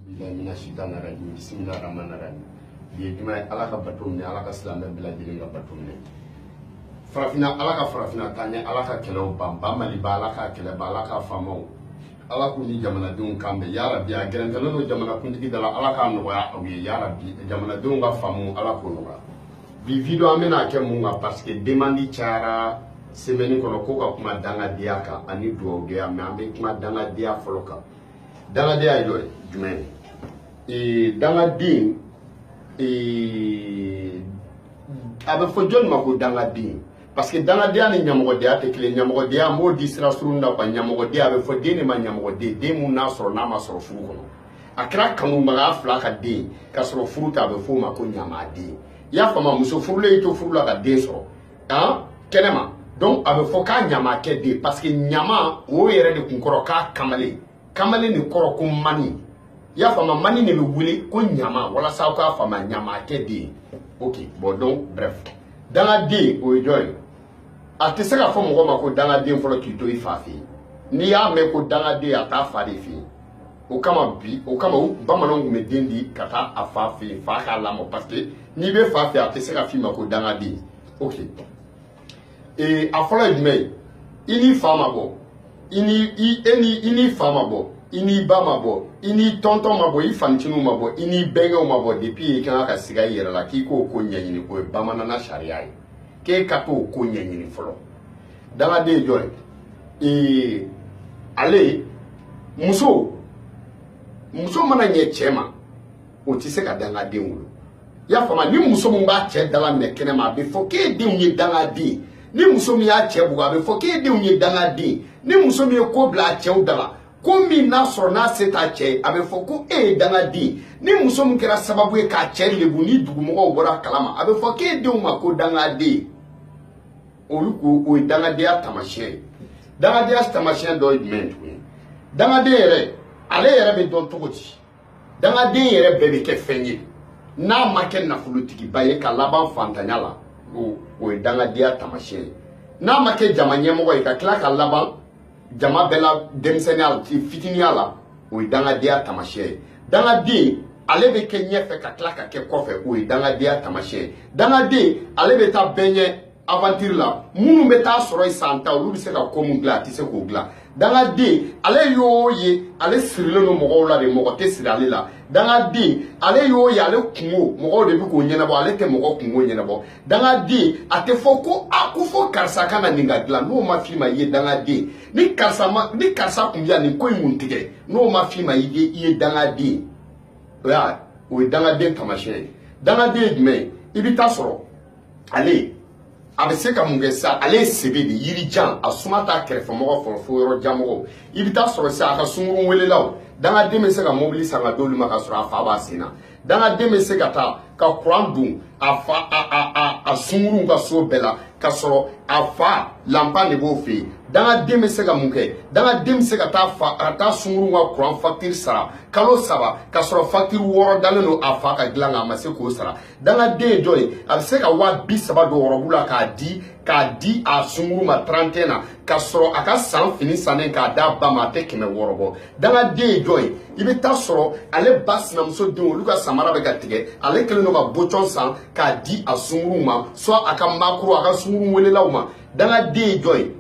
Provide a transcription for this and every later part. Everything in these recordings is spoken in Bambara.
Bismillahirrahmanirrahim. Bi juma ala ka batum ni ala ka silamɛ bɛɛ lajɛlen ka batum ni farafina ala ka farafina tanya ala ka kɛlɛw ban mali ba ala ka kɛlɛ ba ala ka faamaw ala k'u ni jamanadenw kan bɛn ya rabbi a gɛrɛntɛlen don jamana kuntigi da la ala ka nɔgɔya aw ye ya rabbi jamanadenw ka faamu ala k'o nɔgɔya bi video an bɛna kɛ mun kan parce que demandi cayara semaine kɔnɔ ko ka kuma dangadenya kan ani duwawudenya mais an bɛ kuma dangadenya fɔlɔ kan dangadenya ye jumɛn ye dangaden a bɛ fɔ jɔnni ma ko dangaden parce que dangadenya ni ɲamɔgɔdenya tɛ kelen ɲamɔgɔdenya an b'o di sira surun na quoi ɲamɔgɔdenya a bɛ fɔ den de ma ɲamɔgɔden den mun n'a sɔrɔ n'a ma sɔrɔ furu kɔnɔ a kɛra kanubaga fila ka den ka sɔrɔ furu tɛ a bɛ fɔ o ma ko ɲamaden i y'a faamu muso furulen i to furu la ka den sɔrɔ kɛnɛma donc a bɛ fɔ k'a ɲamakɛ den parce que ɲama o yɛrɛ de kun kɔrɔ k'a kamalen kamalen nin kɔrɔ ko mani i y'a faamu mani de bɛ wele ko ɲama walasa aw k'a faamu ɲamakɛ den ok bon donc bref dangaden o ye jɔn ye a tɛ se ka fɔ mɔgɔ ma ko dangaden fɔlɔ k'i to i fa fɛ yen n'i y'a mɛn ko dangaden a t'a fa de fɛ yen o kama bamananw tun bɛ den di ka taa a fa fɛ yen fa k'a lamɔ parce que n'i bɛ fa fɛ a tɛ se ka f'i ma ko dangaden ok a fɔlɔ ye jumɛn ye i n'i fa ma bɔ i n'i fa ma bɔ i n'i ba ma bɔ i n'i tɔntɔn ma bɔ i faniciniw ma bɔ i n'i bɛnkɛw ma bɔ depuis i kan ka sigi i yɛrɛ la k'i k'o ko ɲɛɲini o ye bamanana sariya ye k'e ka t'o ko ɲɛɲini fɔlɔ dangaden ye jɔn ye ale muso mana ɲɛ cɛ ma o tɛ se ka dangaden wolo i y'a faamu ni muso min b'a cɛ dala minɛ kɛnɛ ma a bɛ fɔ k'e denw ye dangaden ni muso min y'a cɛ bugɔ a bɛ fɔ k'e denw ye dangaden ni muso min ye ko bila a cɛw da la ko min n'a sɔrɔ n'a se t'a cɛ a bɛ fɔ ko e ye dangaden ni muso min kɛra sababu ye k'a cɛ lebu ni dugumɔgɔw bɔra kalama a bɛ fɔ k'e denw ma ko dangaden o ye dangadenya taamasiyɛn ye dangadenya taamasiyɛn dɔ ye jumɛn ye tuguni dangaden yɛrɛ ale yɛrɛ bɛ dɔn cogo di dangaden yɛrɛ bɛɛ bɛ kɛ fɛn ye n'a ma kɛ nafolotigiba ye ka laban fantanya la o ye dangadenya taamasiyɛn ye n'a ma kɛ jama ɲɛmɔgɔ ye ka tila ka laban jama bɛɛ la denmisɛnninya fitiniya la o ye dangadenya taamasiyɛn ye dangaden ale bɛ kɛ ɲɛfɛ ka tila ka kɛ kɔfɛ o ye dangadenya taamasiyɛn ye dangaden ale bɛ taa bɛɛ ɲɛ aventure la minnu bɛ taa sɔrɔ yen san tan olu bɛ se ka ko mun dilan a tɛ se k'o dilan dangaden ale y'o ye ale sirilen don mɔgɔw la de mɔgɔ tɛ siri ale la dangaden ale y'o ye ale kungo mɔgɔw de bɛ k'o ɲɛnabɔ ale tɛ mɔgɔ kungo ɲɛnabɔ dangaden a tɛ fɔ ko ko fɔ karisa ka na nin ka dilan n'o ma f'i ma i ye dangaden ni karisa kun bɛ yan nin ko in mun tigɛ n'o ma f'i ma i ye dangaden o ye dangaden taamasiyɛn ye dangaden ye jumɛn ye i bɛ taa sɔrɔ ale a bɛ se ka mun kɛ sa ale ye sebe de yirijan a suma t'a kɛrɛfɛmɔgɔ fɔ fo yɔrɔ janmɔgɔw i bɛ taa sɔrɔ sa a ka sunkurun welelaw dangaden bɛ se ka mobili san ka d'olu ma ka sɔrɔ a fa b'a sen na dangaden bɛ se ka taa ka kuran dun a sunkurun ka so bɛɛ la ka sɔrɔ a fa lanpan de b'o fɛ yen dangaden bɛ se ka mun kɛ dangaden bɛ se ka taa sunkurun ka kuran facture sara kalo 3 ka sɔrɔ facture 6 dalen don a fa ka dilan kan a ma se k'o sara dangaden ye jɔn ye a bɛ se ka 70 don ɔrɔbu la k'a di a sunkurun ma 31 na ka sɔrɔ a ka san fini sannen k'a d'a ba ma a tɛ 600 bɔ dangaden ye jɔn ye i bɛ taa sɔrɔ ale ba sinamuso denw olu ka samara bɛ ka tigɛ ale kɛlen don ka bɔcɔn san k'a di a sunkurun ma soit a ka makuru a ka sunkurun welelaw ma dangaden ye jɔn ye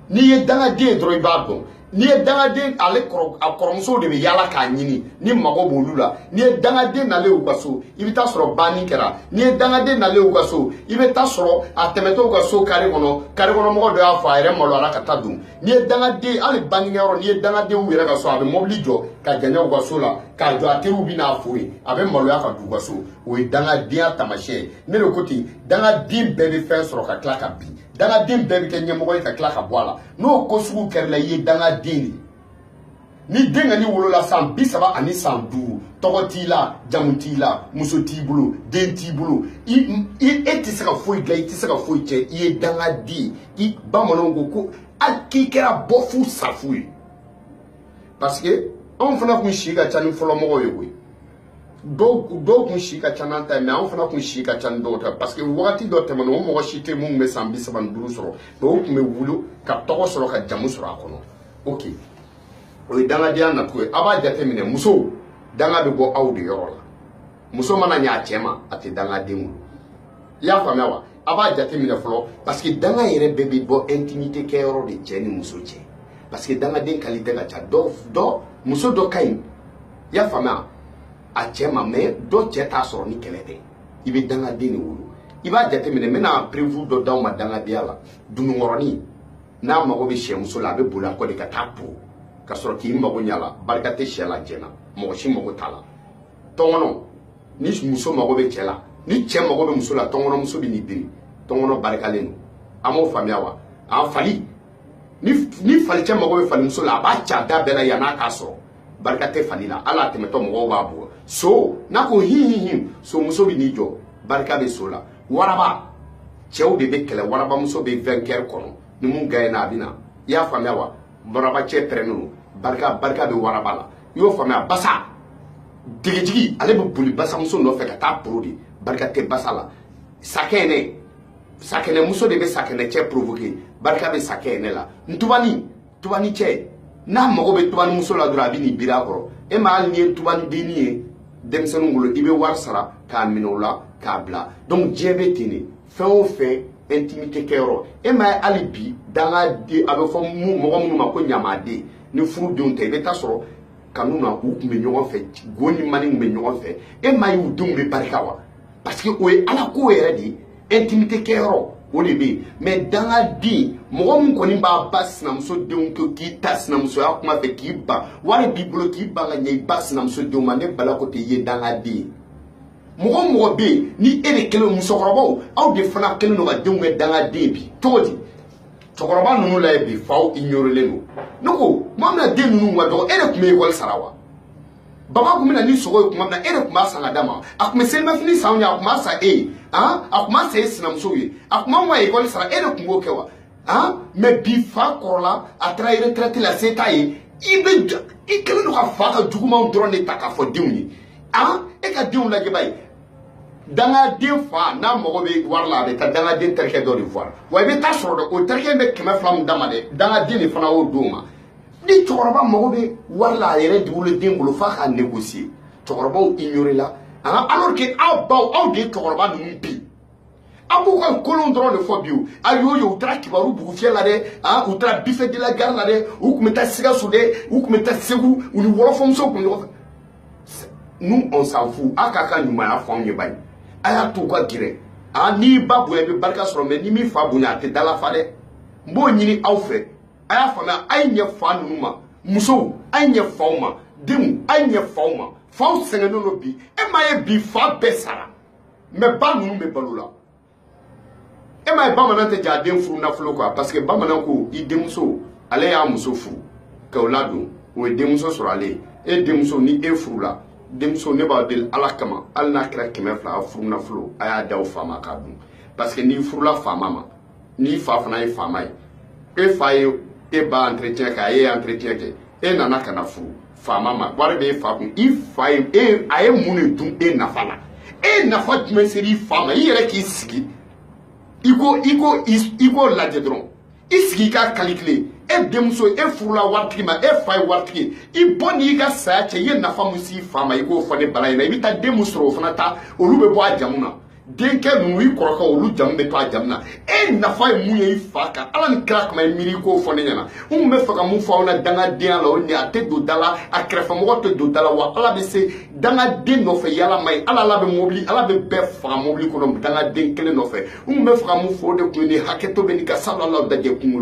n'i ye dangaden ye dɔrɔn i b'a dɔn n'i ye dangaden a kɔrɔmusow de bɛ yaala k'a ɲini ni mago b'olu la n'i ye dangaden nalen u ka so i bɛ taa sɔrɔ banni kɛra n'i ye dangaden nalen u ka so i bɛ taa sɔrɔ a tɛmɛtɔ u ka so kare kɔnɔ mɔgɔ dɔ y'a fɔ a yɛrɛ maloyara ka taa dun n'i ye dangaden hali bangekɛyɔrɔ n'i ye dangaden u yɛrɛ ka so a bɛ mobili jɔ ka janya u ka so la k'a jɔ a teriw bɛ n'a fo yen a bɛ maloya ka du u ka so o ye dangadenya taamasiyɛn ye ne de ko ten dangaden bɛɛ bɛ fɛn sɔrɔ ka tila ka bin dangaden bɛɛ bɛ kɛ ɲɛmɔgɔ ye ka tila ka bɔ a la n'o ko sugu kɛrɛla i ye dangaden de ni den ka ni wolola san 30 ani san 5 tɔgɔ t'i la jamu t'i la muso t'i bolo den t'i bolo e tɛ se ka foyi dilan i tɛ se ka foyi cɛ i ye dangaden i bamananw ko hali k'i kɛra bɔfu safu ye parce que anw fana kun si ka ca ni fɔlɔmɔgɔw ye koyi dɔw kun si ka ca n'an ta ye mais anw fana kun si ka ca ni dɔw ta parce que wagati dɔ tɛmɛna o mɔgɔ si tɛ mun bɛ san 35 sɔrɔ mais o kun bɛ wuli ka tɔgɔ sɔrɔ ka jamu sɔrɔ a kɔnɔ ok o ye dangadenya nacogo ye a b'a jateminɛ muso danga be bɔ aw de yɔrɔ la muso mana ɲa cɛ ma a tɛ danga den bolo i y'a faamuya wa a b'a jate minɛ fɔlɔ parce que danga yɛrɛ bɛɛ bɛ bɔ intimité kɛyɔrɔ de cɛ ni muso cɛ parce que dangaden qualité ka ca dɔ muso dɔ ka ɲi i y'a faamuya a cɛ ma mais dɔ cɛ t'a sɔrɔ ni kɛlɛ tɛ i bɛ dangaden de wolo i b'a jate minɛ n bɛna prévu dɔ d'aw ma dangadenya la dunukɔrɔnin n'a mago bɛ sɛ muso la a bɛ boli a kɔ de ka taa po ka sɔrɔ k'i mago ɲa la barika tɛ sɛ la jɛna mɔgɔ si mago t'a la tɔngɔnɔ ni muso mago bɛ cɛ la ni cɛ mago bɛ muso la tɔngɔnɔ muso bɛ n'i biri tɔngɔnɔ barikalen don an m'o faamuya wa a fali ni falicɛ mago bɛ fali muso la a b'a ca da bɛɛ la yan'a k'a sɔrɔ barika tɛ fali la ala tɛmɛtɔ mɔgɔw b'a bugɔ so n'a ko hin so muso bɛ n'i jɔ barika bɛ so la waraba cɛw de bɛ kɛlɛ waraba muso bɛ vainqueur kɔnɔ ni mun gagne na a bɛ na i y'a faamuya wa waraba cɛ pɛrɛnnen don barika bɛ waraba la i y'o faamuya basa degejigi ale bɛ boli basa muso nɔfɛ ka taa poro de barika tɛ basa la sakɛnɛ muso de bɛ sakɛnɛ cɛ provoquer barika bɛ sakɛnɛ la ntubani cɛ n'a mago bɛ tubani muso la dɔrɔn a bɛ n'i biri a kɔrɔ e ma hali n'i ye tubani denni ye denmisɛnninw bolo i bɛ wari sara k'a minɛ o la k'a bila donc diɲɛ bɛ ten de fɛn o fɛn intimité kɛyɔrɔ e ma ye hali bi dangaden a bɛ fɔ mɔgɔ minnu ma ko ɲamaden ni furudenw tɛ i bɛ taa sɔrɔ kanu na u tun bɛ ɲɔgɔn fɛ go ni mani tun bɛ ɲɔgɔn fɛ e ma ye u denw bɛ barika wa parce que o ye ala ko yɛrɛ de ye intimité kɛyɔrɔ o de bɛ yen mais dangaden mɔgɔ min kɔni b'a ba sinamuso denw to k'i ta sinamusoya kuma fɛ k'i ban wari b'i bolo k'i ban ka ɲɛ i ba sinamuso denw ma ne bala ko tɛ i ye dangaden ye mɔgɔ bɛ yen ni e de kelen musokɔrɔbaw aw de fana kelen don ka denw kɛ dangaden bi cogo di cɛkɔrɔba ninnu la ye bi faw ignorelen don ne ko tuma min na den ninnu ka dɔgɔ e de tun bɛ ekɔli sara wa baba tun bɛ na ni sogo ye tuma min na e de tun b'a san ka d'a ma a tun bɛ selimafini san ye a tun b'a san e ye a tun b'a san e sinamuso ye a tun b'anw ka ekɔli sara e de tun b'o kɛ wa mais bi fa kɔrɔla a taara retraite la se t'a ye i kɛlen don ka fa ka jugumanw dɔrɔn de ta k'a fɔ denw ye e ka denw lajɛ b'a ye dangaden fa n'a mago bɛ wari la a bɛ taa dangaden terikɛ dɔ de voir wa i bɛ taa sɔrɔ dɛ o terikɛ bɛ 200 min d'a ma dɛ dangaden de fana y'o d'o ma ni cɛkɔrɔba mago bɛ wari la a yɛrɛ dugukolo den bolo f'a ka négocier cɛkɔrɔbaw ignorer la alors que aw baw aw de ye cɛkɔrɔba ninnu bi aw b'u ka kolon dɔrɔn de fɔ bi o a y'o ye u taara kibaru bugufiyɛ la dɛ u taara Biffet de la Gare la dɛ u tun bɛ taa Sikaso dɛ u tun bɛ taa Segu u ni wɔlɔfɔmuso tun ɲɔgɔn fɛ nous on s'en fout a k'a ka ɲumanya fɔ anw ye bani a y'a to u ka gɛrɛ n'i ba bonya i bɛ barika sɔrɔ mais ni min fa bonya a tɛ dalafa dɛ n b'o ɲini aw fɛ a y'a faamuya a ye ɲɛ fa ninnu ma musow a ye ɲɛ faw ma denw a ye ɲɛ faw ma faw sɛgɛnnen don bi e m'a ye bi fa bɛɛ sara mais ba ninnu bɛ balo la e m'a ye bamanan tɛ jɛ a den furu nafolo quoi parce que bamanan ko i denmuso ale y'a muso furu k'o ladon o ye denmuso sɔrɔ ale ye e denmuso ni e furu la denmuso ne b'a deli ala kama hali n'a kɛra 200 a furu nafolo a y'a d'aw fa ma k'a dun parce que n'i furula faama ma n'i fa fana ye faama ye e fa ye e ba entretien kɛ a ye entretien kɛ e nana ka na furu faama ma wari bɛ e fa kun i fa ye a ye mun de dun e nafa la e nafa jumɛn sera i fa ma i yɛrɛ k'i sigi i ko lajɛ dɔrɔn i sigi i ka calculer e denmuso e furula waritigi ma e fa ye waritigi i bɔ n'i ka saya cɛ i ye nafa mun s'i fa ma i k'o fɔ ne bala in na i bɛ taa den mun sɔrɔ o fana ta olu bɛ bɔ a jamu na denkɛ ninnu i kɔrɔkɛ olu jamu bɛ to a jamu na e nafa ye mun ye i fa kan ala ni kira kama ye miiri i k'o fɔ ne ɲɛna n tun bɛ fɛ ka mun fɔ aw la dangadenya la o ni a tɛ don da la a kɛrɛfɛmɔgɔ tɛ don da la wa ala bɛ se dangaden nɔfɛ yala ma ye ala bɛ mobili ala bɛ bɛɛ faga mobili kɔnɔ dangaden kelen nɔfɛ n tun bɛ fɛ ka mun fɔ o de kun ye nin hakɛto bɛ nin ka sabula ala dajɛ kunkolo